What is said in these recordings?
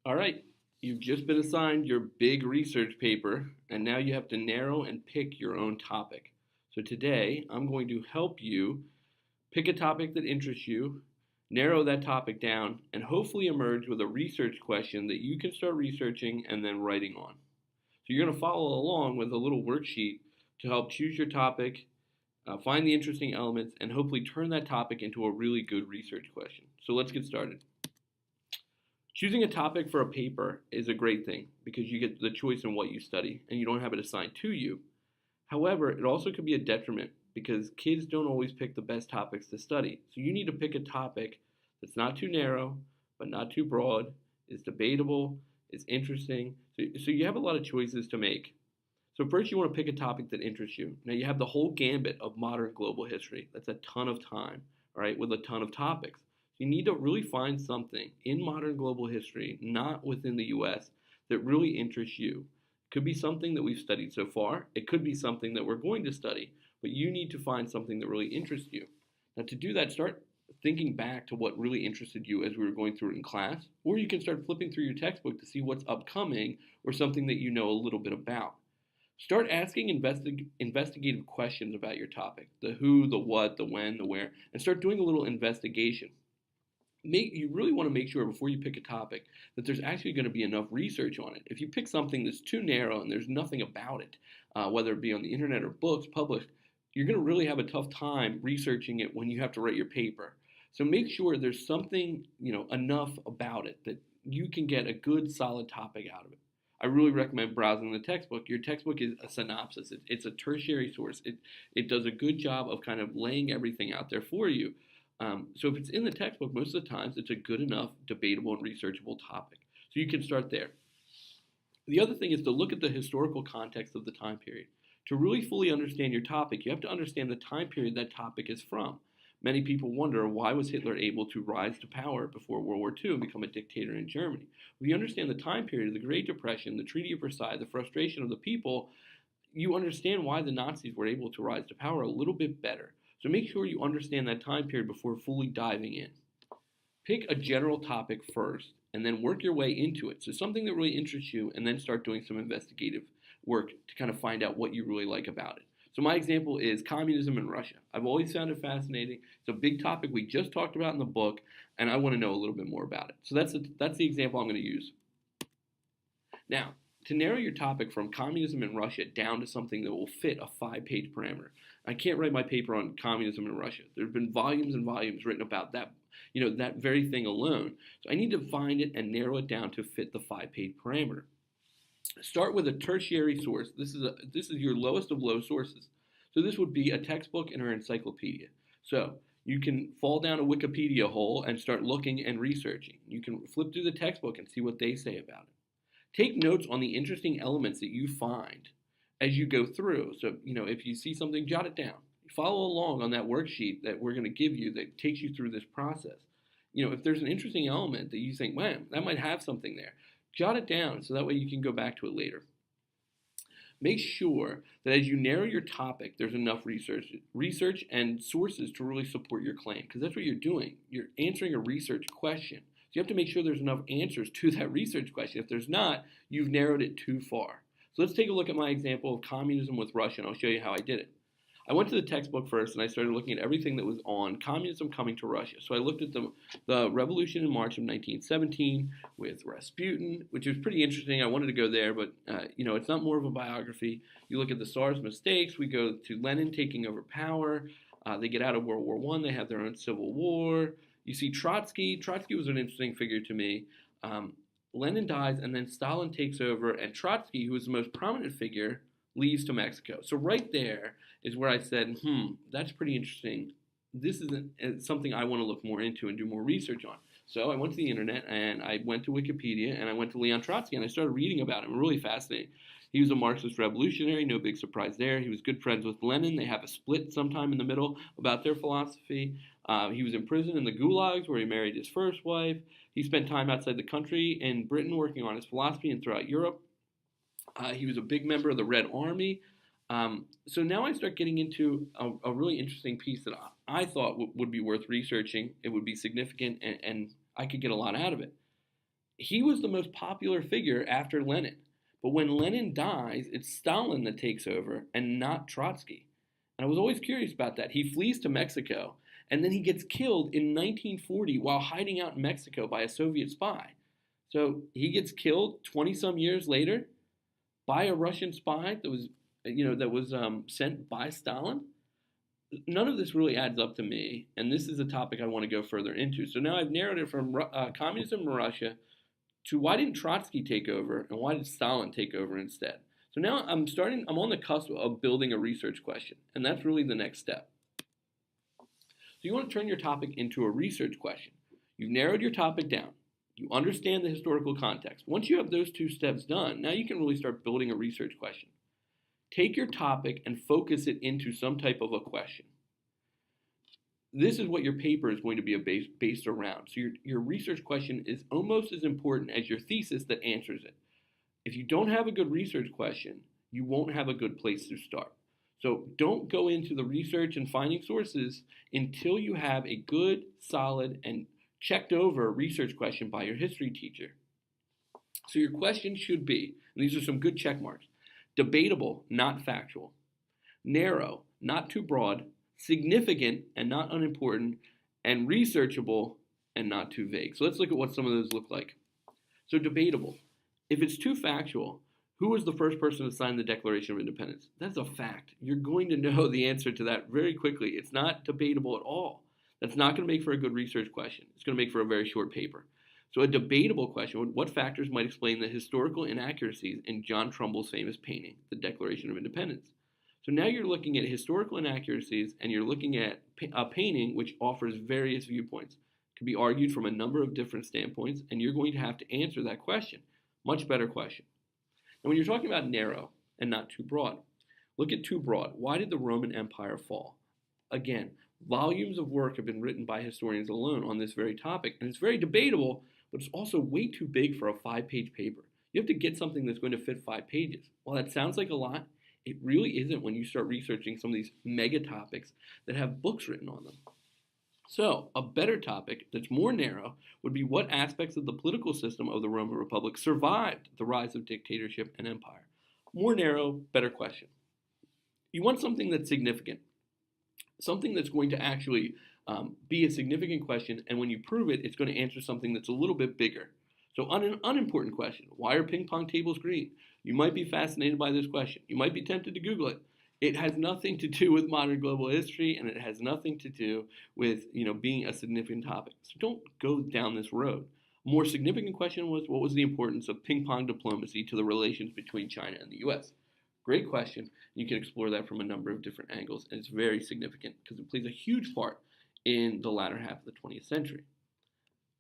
All right, you've just been assigned your big research paper, and now you have to narrow and pick your own topic. So today, I'm going to help you pick a topic that interests you, narrow that topic down, and hopefully emerge with a research question that you can start researching and then writing on. So you're going to follow along with a little worksheet to help choose your topic, find the interesting elements, and hopefully turn that topic into a really good research question. So let's get started. Choosing a topic for a paper is a great thing because you get the choice in what you study and you don't have it assigned to you. However, it also could be a detriment because kids don't always pick the best topics to study. So you need to pick a topic that's not too narrow, but not too broad, is debatable, is interesting. So you have a lot of choices to make. So first you want to pick a topic that interests you. Now you have the whole gambit of modern global history. That's a ton of time, all right, with a ton of topics. So you need to really find something in modern global history, not within the US, that really interests you. It could be something that we've studied so far. It could be something that we're going to study, but you need to find something that really interests you. Now to do that, start thinking back to what really interested you as we were going through it in class, or you can start flipping through your textbook to see what's upcoming or something that you know a little bit about. Start asking investigative questions about your topic, the who, the what, the when, the where, and start doing a little investigation. You really want to make sure before you pick a topic that there's actually going to be enough research on it. If you pick something that's too narrow and there's nothing about it, whether it be on the internet or books published, you're going to really have a tough time researching it when you have to write your paper. So make sure there's something, enough about it that you can get a good solid topic out of it. I really recommend browsing the textbook. Your textbook is a synopsis. It's a tertiary source. It does a good job of kind of laying everything out there for you. So if it's in the textbook, most of the times it's a good enough debatable and researchable topic. So you can start there. The other thing is to look at the historical context of the time period. To really fully understand your topic, you have to understand the time period that topic is from. Many people wonder, why was Hitler able to rise to power before World War II and become a dictator in Germany? If you understand the time period of the Great Depression, the Treaty of Versailles, the frustration of the people, you understand why the Nazis were able to rise to power a little bit better. So make sure you understand that time period before fully diving in. Pick a general topic first and then work your way into it. So something that really interests you, and then start doing some investigative work to kind of find out what you really like about it. So my example is communism in Russia. I've always found it fascinating. It's a big topic we just talked about in the book, and I want to know a little bit more about it. So that's the example I'm going to use. Now, to narrow your topic from communism in Russia down to something that will fit a 5-page parameter. I can't write my paper on communism in Russia. There have been volumes and volumes written about that, that very thing alone. So I need to find it and narrow it down to fit the 5-page parameter. Start with a tertiary source. This is your lowest of low sources. So this would be a textbook and an encyclopedia. So you can fall down a Wikipedia hole and start looking and researching. You can flip through the textbook and see what they say about it. Take notes on the interesting elements that you find as you go through. So, if you see something, jot it down. Follow along on that worksheet that we're going to give you that takes you through this process. If there's an interesting element that you think, man, that might have something there, jot it down so that way you can go back to it later. Make sure that as you narrow your topic, there's enough research and sources to really support your claim, because that's what you're doing. You're answering a research question. So you have to make sure there's enough answers to that research question. If there's not, you've narrowed it too far. So let's take a look at my example of communism with Russia, and I'll show you how I did it. I went to the textbook first, and I started looking at everything that was on communism coming to Russia. So I looked at the revolution in March of 1917 with Rasputin, which was pretty interesting. I wanted to go there, but it's not more of a biography. You look at the Tsar's mistakes. We go to Lenin taking over power. They get out of World War I. They have their own civil war. You see Trotsky. Trotsky was an interesting figure to me. Lenin dies, and then Stalin takes over, and Trotsky, who was the most prominent figure, leaves to Mexico. So right there is where I said, that's pretty interesting. This is something I want to look more into and do more research on. So I went to the internet, and I went to Wikipedia, and I went to Leon Trotsky, and I started reading about him. Really fascinating. He was a Marxist revolutionary, no big surprise there. He was good friends with Lenin. They have a split sometime in the middle about their philosophy. He was in prison in the gulags where he married his first wife. He spent time outside the country in Britain working on his philosophy and throughout Europe. He was a big member of the Red Army. So now I start getting into a really interesting piece that I thought would be worth researching. It would be significant, and I could get a lot out of it. He was the most popular figure after Lenin. But when Lenin dies, it's Stalin that takes over and not Trotsky. And I was always curious about that. He flees to Mexico and then he gets killed in 1940 while hiding out in Mexico by a Soviet spy. So he gets killed 20 some years later by a Russian spy that was sent by Stalin. None of this really adds up to me, and this is a topic I want to go further into. So now I've narrowed it from communism in Russia to why didn't Trotsky take over and why did Stalin take over instead? So now I'm on the cusp of building a research question, and that's really the next step. So you want to turn your topic into a research question. You've narrowed your topic down. You understand the historical context. Once you have those two steps done, now you can really start building a research question. Take your topic and focus it into some type of a question. This is what your paper is going to be based around. So your research question is almost as important as your thesis that answers it. If you don't have a good research question, you won't have a good place to start. So don't go into the research and finding sources until you have a good, solid, and checked over research question by your history teacher. So your question should be, and these are some good check marks, debatable, not factual, narrow, not too broad, significant and not unimportant, and researchable and not too vague. So let's look at what some of those look like. So debatable. If it's too factual, who was the first person to sign the Declaration of Independence? That's a fact. You're going to know the answer to that very quickly. It's not debatable at all. That's not going to make for a good research question. It's going to make for a very short paper. So a debatable question, what factors might explain the historical inaccuracies in John Trumbull's famous painting, The Declaration of Independence? So now you're looking at historical inaccuracies and you're looking at a painting which offers various viewpoints. It can be argued from a number of different standpoints, and you're going to have to answer that question. Much better question. And when you're talking about narrow and not too broad, look at too broad. Why did the Roman Empire fall? Again, volumes of work have been written by historians alone on this very topic, and it's very debatable, but it's also way too big for a 5-page paper. You have to get something that's going to fit 5 pages. While that sounds like a lot, it really isn't when you start researching some of these mega topics that have books written on them. So, a better topic that's more narrow would be what aspects of the political system of the Roman Republic survived the rise of dictatorship and empire. More narrow, better question. You want something that's significant, something that's going to actually be a significant question, and when you prove it, it's going to answer something that's a little bit bigger. So on an unimportant question, why are ping pong tables green? You might be fascinated by this question. You might be tempted to Google it. It has nothing to do with modern global history, and it has nothing to do with being a significant topic. So don't go down this road. A more significant question was, what was the importance of ping pong diplomacy to the relations between China and the U.S.? Great question. You can explore that from a number of different angles, and it's very significant because it plays a huge part in the latter half of the 20th century.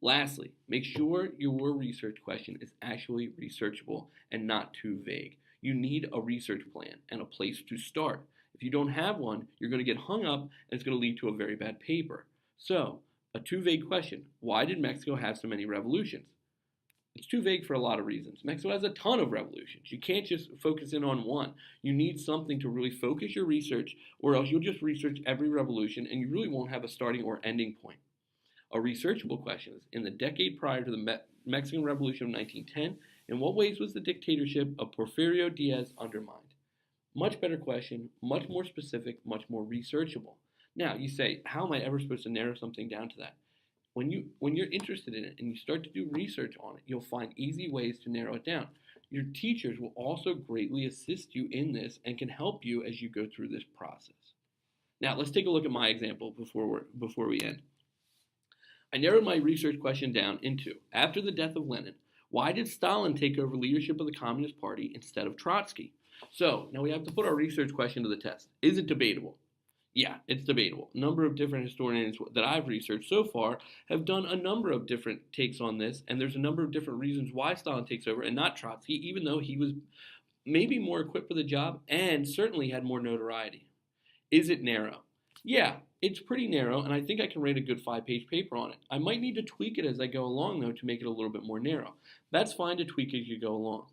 Lastly, make sure your research question is actually researchable and not too vague. You need a research plan and a place to start. If you don't have one, you're going to get hung up and it's going to lead to a very bad paper. So, a too vague question. Why did Mexico have so many revolutions? It's too vague for a lot of reasons. Mexico has a ton of revolutions. You can't just focus in on one. You need something to really focus your research, or else you'll just research every revolution and you really won't have a starting or ending point. A researchable question is, in the decade prior to the Mexican Revolution of 1910, in what ways was the dictatorship of Porfirio Diaz undermined? Much better question, much more specific, much more researchable. Now, you say, how am I ever supposed to narrow something down to that? When you're interested in it and you start to do research on it, you'll find easy ways to narrow it down. Your teachers will also greatly assist you in this and can help you as you go through this process. Now, let's take a look at my example before we end. I narrowed my research question down into, after the death of Lenin, why did Stalin take over leadership of the Communist Party instead of Trotsky? So, now we have to put our research question to the test. Is it debatable? Yeah, it's debatable. A number of different historians that I've researched so far have done a number of different takes on this, and there's a number of different reasons why Stalin takes over and not Trotsky, even though he was maybe more equipped for the job and certainly had more notoriety. Is it narrow? Yeah, it's pretty narrow, and I think I can write a good 5-page paper on it. I might need to tweak it as I go along, though, to make it a little bit more narrow. That's fine to tweak as you go along.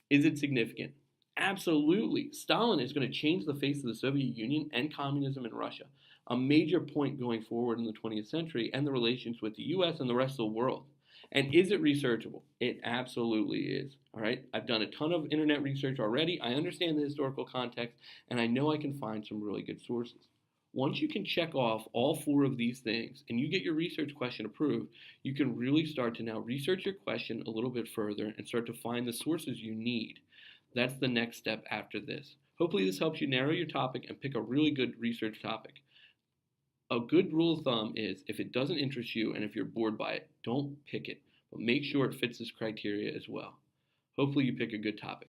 Is it significant? Absolutely. Stalin is going to change the face of the Soviet Union and communism in Russia, a major point going forward in the 20th century and the relations with the U.S. and the rest of the world. And is it researchable? It absolutely is. All right. I've done a ton of internet research already. I understand the historical context, and I know I can find some really good sources. Once you can check off all four of these things and you get your research question approved, you can really start to now research your question a little bit further and start to find the sources you need. That's the next step after this. Hopefully, this helps you narrow your topic and pick a really good research topic. A good rule of thumb is if it doesn't interest you and if you're bored by it, don't pick it, but make sure it fits this criteria as well. Hopefully, you pick a good topic.